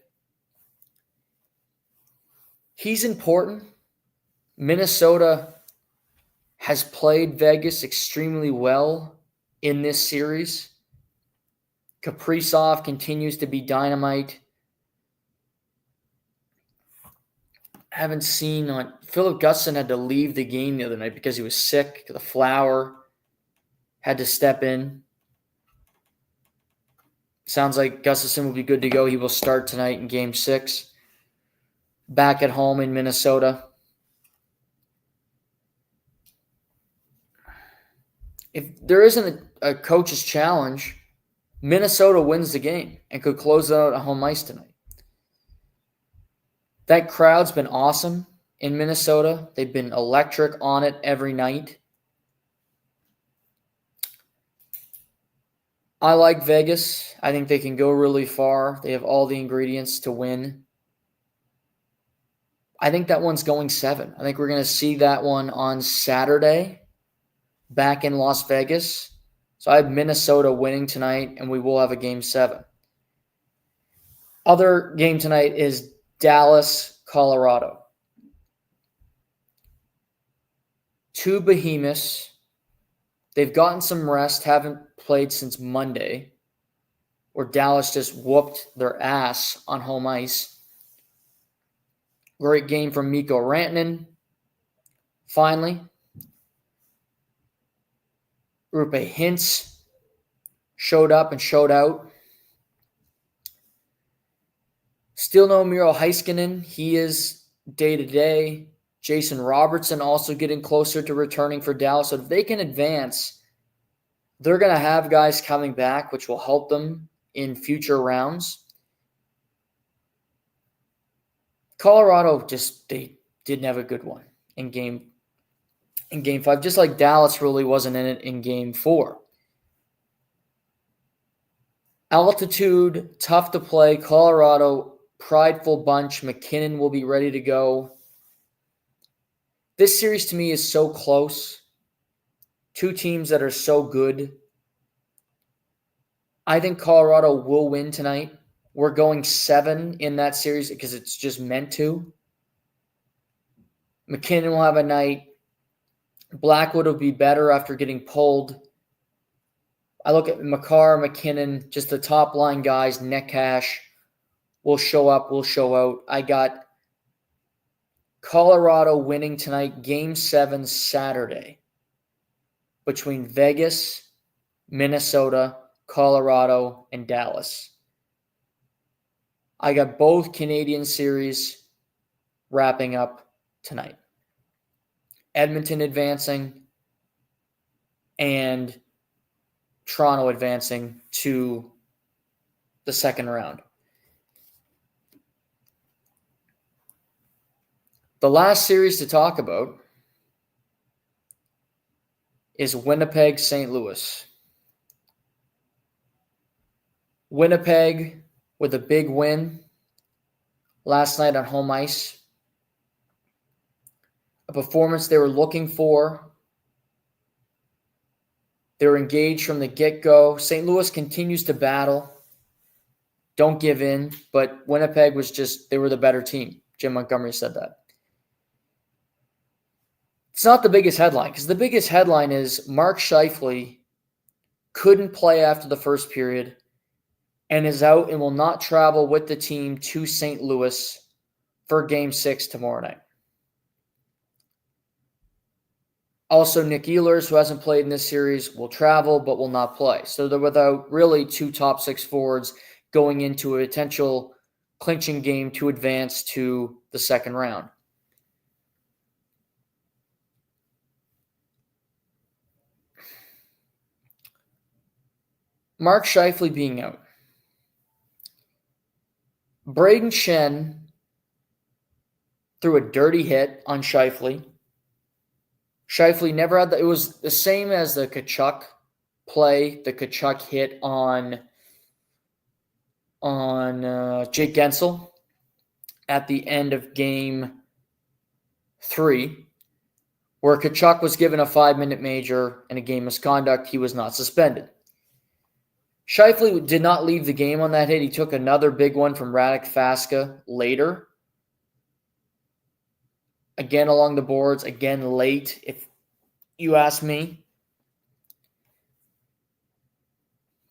He's important. Minnesota has played Vegas extremely well in this series. Kaprizov continues to be dynamite. Haven't seen on Philip Guston had to leave the game the other night because he was sick. The Flower had to step in. Sounds like Gustafsson will be good to go. He will start tonight in Game 6. Back at home in Minnesota. If there isn't a coach's challenge, Minnesota wins the game and could close it out at home ice tonight. That crowd's been awesome in Minnesota. They've been electric on it every night. I like Vegas. I think they can go really far. They have all the ingredients to win. I think that one's going 7. I think we're going to see that one on Saturday back in Las Vegas. So I have Minnesota winning tonight, and we will have a Game 7. Other game tonight is Dallas, Colorado. 2 behemoths. They've gotten some rest, haven't played since Monday, where Dallas just whooped their ass on home ice. Great game from Mikko Rantanen. Finally, Rupe Hintz showed up and showed out. Still no Miro Heiskanen. He is day-to-day. Jason Robertson also getting closer to returning for Dallas. So if they can advance, they're going to have guys coming back, which will help them in future rounds. Colorado they didn't have a good one in game 5, just like Dallas really wasn't in it in Game 4. Altitude, tough to play. Colorado, prideful bunch. McKinnon will be ready to go. This series to me is so close. 2 teams that are so good. I think Colorado will win tonight. We're going 7 in that series because it's just meant to. McKinnon will have a night. Blackwood will be better after getting pulled. I look at Makar, McKinnon, just the top line guys, Neckash, will show up, will show out. I got Colorado winning tonight, Game 7 Saturday, between Vegas, Minnesota, Colorado, and Dallas. I got both Canadian series wrapping up tonight. Edmonton advancing and Toronto advancing to the second round. The last series to talk about is Winnipeg, St. Louis. Winnipeg with a big win last night on home ice. A performance they were looking for. They were engaged from the get-go. St. Louis continues to battle. Don't give in, but Winnipeg was they were the better team. Jim Montgomery said that. It's not the biggest headline, because the biggest headline is Mark Scheifele couldn't play after the first period and is out and will not travel with the team to St. Louis for Game 6 tomorrow night. Also, Nick Ehlers, who hasn't played in this series, will travel but will not play. So they're without really two top six forwards going into a potential clinching game to advance to the second round. Mark Scheifele being out. Braden Shen threw a dirty hit on Scheifele. Scheifele never had that. It was the same as the Tkachuk play, the Tkachuk hit on Jake Gensel at the end of Game 3, where Tkachuk was given a 5-minute major and a game misconduct. He was not suspended. Scheifele did not leave the game on that hit. He took another big one from Radek Faska later. Again along the boards, again late, if you ask me.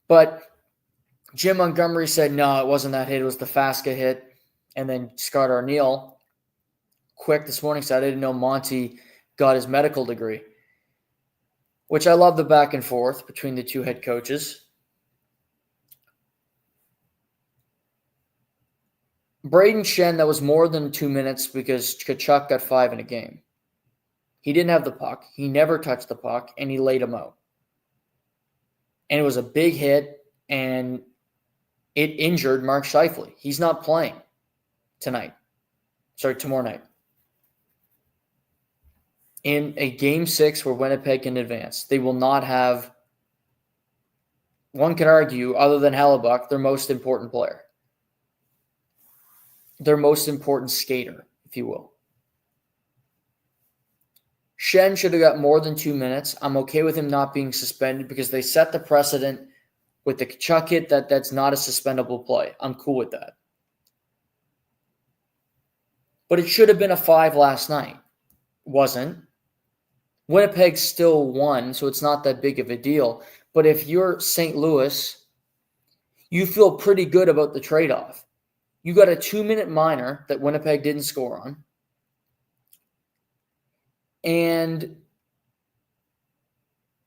But Jim Montgomery said, no, it wasn't that hit. It was the Faska hit. And then Scott Arniel, quick this morning, said, I didn't know Monty got his medical degree. Which I love the back and forth between the two head coaches. Braden Shen, that was more than 2 minutes because Tkachuk got 5 in a game. He didn't have the puck. He never touched the puck, and he laid him out. And it was a big hit, and it injured Mark Scheifele. He's not playing tomorrow night. In a Game 6 where Winnipeg can advance, they will not have, one could argue, other than Hellebuck, their most important player. Their most important skater, if you will. Shen should have got more than 2 minutes. I'm okay with him not being suspended because they set the precedent with the Tkachuk hit that's not a suspendable play. I'm cool with that. But it should have been a 5 last night. Wasn't. Winnipeg still won, so it's not that big of a deal. But if you're St. Louis, you feel pretty good about the trade-off. You got a 2-minute minor that Winnipeg didn't score on. And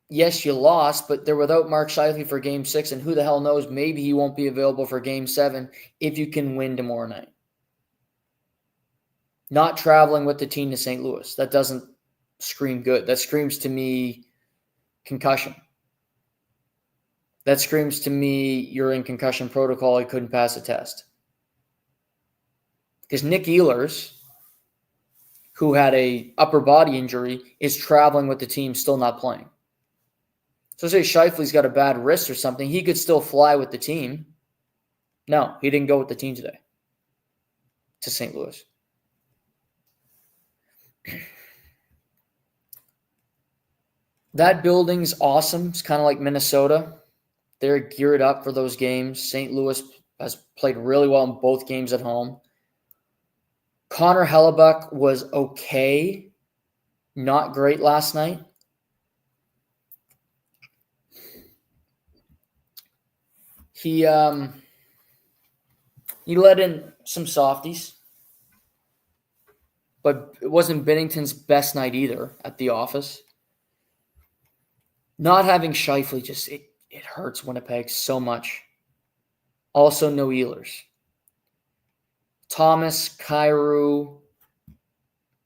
yes, you lost, but they're without Mark Scheifele for Game 6, and who the hell knows, maybe he won't be available for Game 7 if you can win tomorrow night. Not traveling with the team to St. Louis. That doesn't scream good. That screams to me concussion. That screams to me you're in concussion protocol. You couldn't pass a test. Because Nick Ehlers, who had a upper body injury, is traveling with the team, still not playing. So say Scheifele's got a bad wrist or something, he could still fly with the team. No, he didn't go with the team today to St. Louis. That building's awesome. It's kind of like Minnesota. They're geared up for those games. St. Louis has played really well in both games at home. Connor Hellebuck was okay, not great last night. He He let in some softies, but it wasn't Binnington's best night either at the office. Not having Scheifele just it hurts Winnipeg so much. Also, no Ehlers. Thomas, Kyrou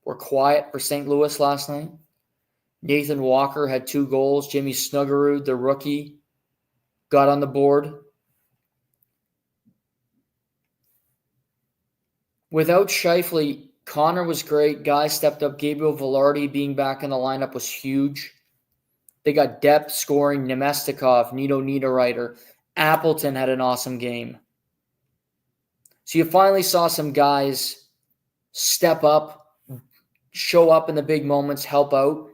were quiet for St. Louis last night. Nathan Walker had 2 goals. Jimmy Snuggerud, the rookie, got on the board. Without Scheifele, Connor was great. Guys stepped up. Gabriel Velarde being back in the lineup was huge. They got depth scoring. Nemestikov, Nito Niederreiter. Appleton had an awesome game. So you finally saw some guys step up, show up in the big moments, help out.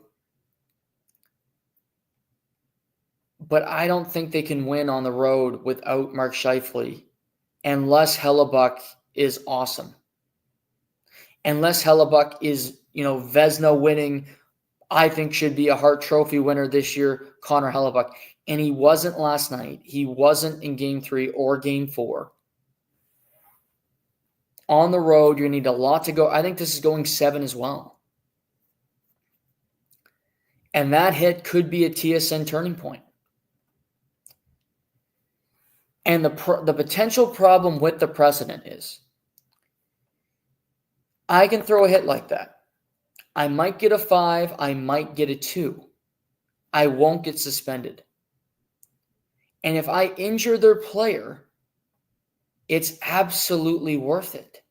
But I don't think they can win on the road without Mark Scheifele unless Hellebuck is awesome. Unless Hellebuck is, Vezina winning, I think should be a Hart Trophy winner this year, Connor Hellebuck. And he wasn't last night. He wasn't in Game 3 or Game 4. On the road, you need a lot to go. I think this is going 7 as well. And that hit could be a TSN turning point. And the potential problem with the precedent is I can throw a hit like that. I might get a 5. I might get a 2. I won't get suspended. And if I injure their player, it's absolutely worth it.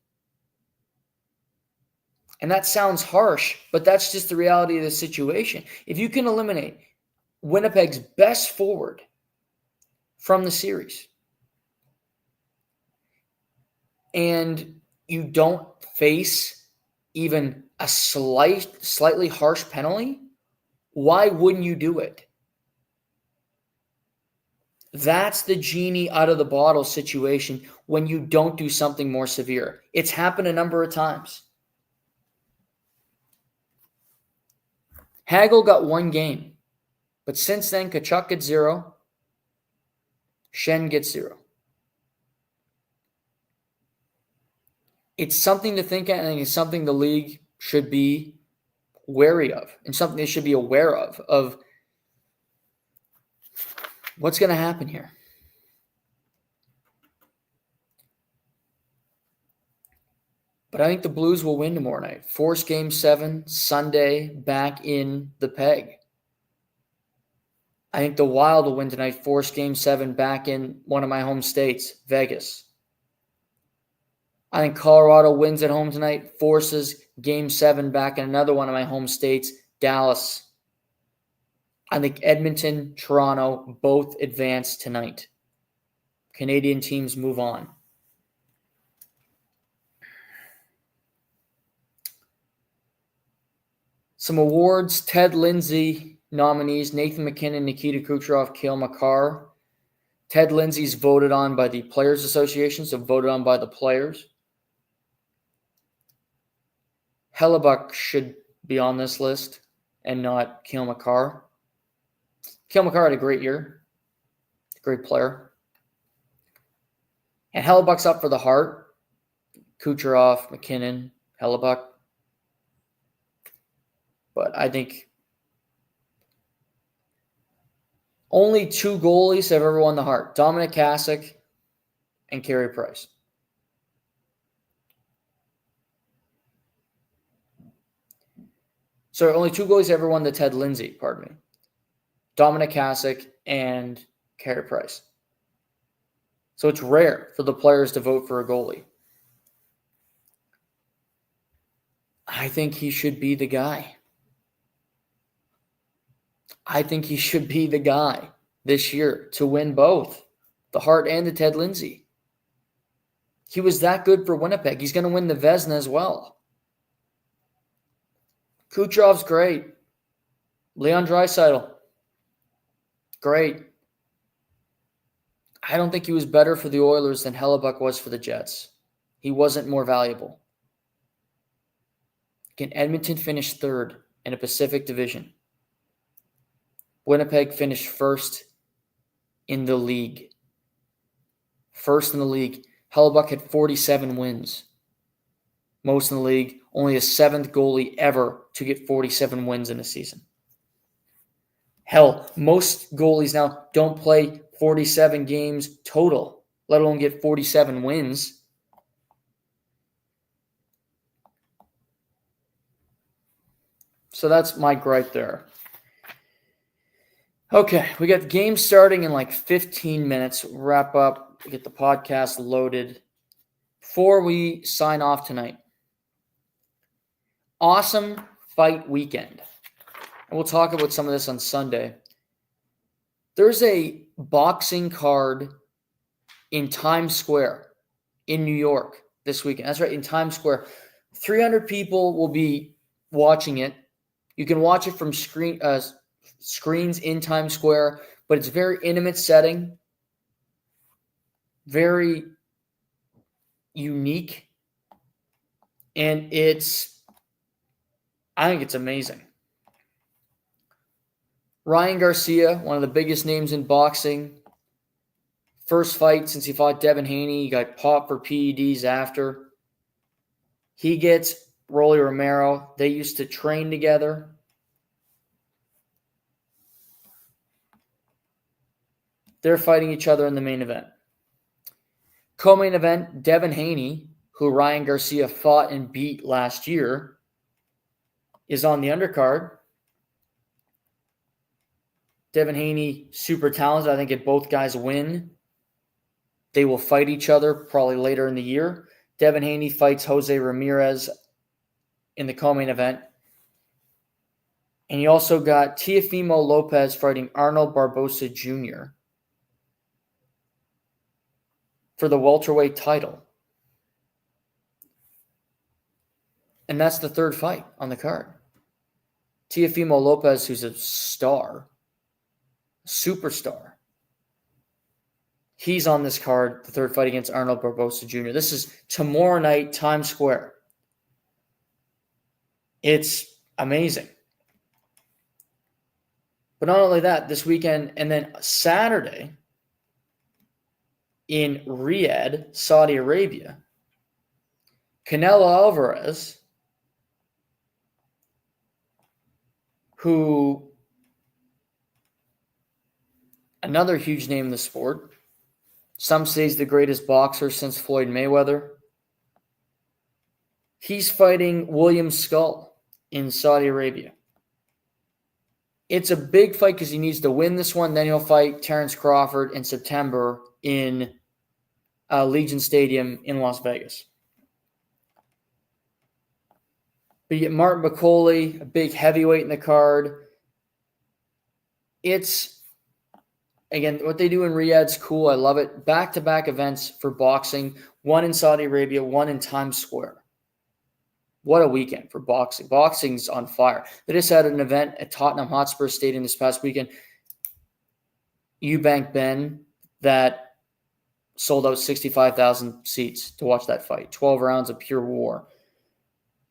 And that sounds harsh, but that's just the reality of the situation. If you can eliminate Winnipeg's best forward from the series, and you don't face even a slightly harsh penalty, why wouldn't you do it? That's the genie out of the bottle situation when you don't do something more severe. It's happened a number of times. Hagel got 1 game, but since then, Tkachuk gets 0, Schenn gets 0. It's something to think at, and it's something the league should be wary of, and something they should be aware of what's going to happen here. But I think the Blues will win tomorrow night. Force Game 7, Sunday, back in the Peg. I think the Wild will win tonight. Force Game 7, back in one of my home states, Vegas. I think Colorado wins at home tonight, forces Game 7 back in another one of my home states, Dallas. I think Edmonton, Toronto both advance tonight. Canadian teams move on. Some awards: Ted Lindsay nominees: Nathan MacKinnon, Nikita Kucherov, Cale Makar. Ted Lindsay's voted on by the Players Association, so voted on by the players. Hellebuck should be on this list and not Cale Makar. Cale Makar had a great year. Great player. And Hellebuck's up for the Hart. Kucherov, MacKinnon, Hellebuck. But I think only 2 goalies have ever won the Hart. Dominic Hasek and Carey Price. So only 2 goalies ever won the Ted Lindsay, pardon me. Dominic Hasek and Carey Price. So it's rare for the players to vote for a goalie. I think he should be the guy. I think he should be the guy this year to win both, the Hart and the Ted Lindsay. He was that good for Winnipeg. He's going to win the Vezina as well. Kucherov's great. Leon Draisaitl, great. I don't think he was better for the Oilers than Hellebuck was for the Jets. He wasn't more valuable. Can Edmonton finish 3rd in a Pacific Division? Winnipeg finished 1st in the league. 1st in the league. Hellebuck had 47 wins. Most in the league. Only a seventh goalie ever to get 47 wins in a season. Hell, most goalies now don't play 47 games total, let alone get 47 wins. So that's my gripe there. Okay, we got the game starting in like 15 minutes. Wrap up, get the podcast loaded. Before we sign off tonight, awesome fight weekend. And we'll talk about some of this on Sunday. There's a boxing card in Times Square in New York this weekend. That's right, in Times Square. 300 people will be watching it. You can watch it from screens in Times Square, but it's a very intimate setting, very unique, and I think it's amazing. Ryan Garcia, one of the biggest names in boxing. First fight since he fought Devin Haney. He got popped for PEDs after. He gets Rolly Romero. They used to train together. They're fighting each other in the main event. Co-main event, Devin Haney, who Ryan Garcia fought and beat last year, is on the undercard. Devin Haney, super talented. I think if both guys win, they will fight each other probably later in the year. Devin Haney fights Jose Ramirez in the co-main event. And you also got Teofimo Lopez fighting Arnold Barbosa Jr. for the welterweight title. And that's the third fight on the card. Teofimo Lopez, who's a star, superstar. He's on this card, the third fight against Arnold Barbosa Jr. This is tomorrow night, Times Square. It's amazing. But not only that, this weekend and then Saturday in Riyadh, Saudi Arabia, Canelo Alvarez, who, another huge name in the sport, some say he's the greatest boxer since Floyd Mayweather. He's fighting William Skull in Saudi Arabia. It's a big fight because he needs to win this one. Then he'll fight Terrence Crawford in September in Legion Stadium in Las Vegas. But you get Martin McCauley, a big heavyweight in the card. It's, again, what they do in Riyadh's cool. I love it. Back-to-back events for boxing. One in Saudi Arabia, one in Times Square. What a weekend for boxing. Boxing's on fire. They just had an event at Tottenham Hotspur Stadium this past weekend. Eubank Ben, that sold out 65,000 seats to watch that fight. 12 rounds of pure war.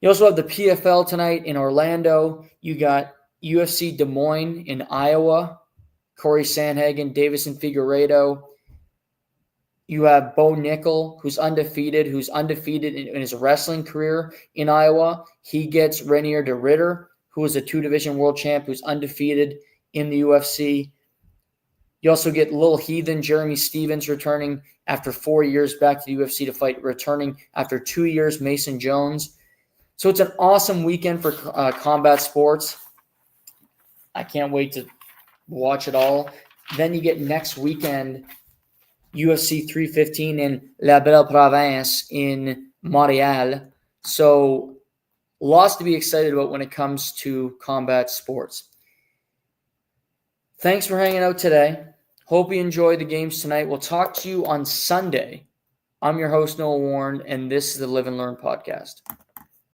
You also have the PFL tonight in Orlando. You got UFC Des Moines in Iowa. Corey Sandhagen, Davison Figueiredo. You have Bo Nickel, who's undefeated in his wrestling career in Iowa. He gets Renier de Ritter, who is a two-division world champ, who's undefeated in the UFC. You also get Lil Heathen, Jeremy Stevens, returning after 4 years back to the UFC to fight, returning after 2 years, Mason Jones. So it's an awesome weekend for combat sports. I can't wait to watch it all. Then you get next weekend UFC 315 in La Belle Province in Montreal. So lots to be excited about when it comes to combat sports. Thanks for hanging out today. Hope you enjoyed the games tonight. We'll talk to you on Sunday. I'm your host, Noah Warren, and this is the Live and Learn podcast.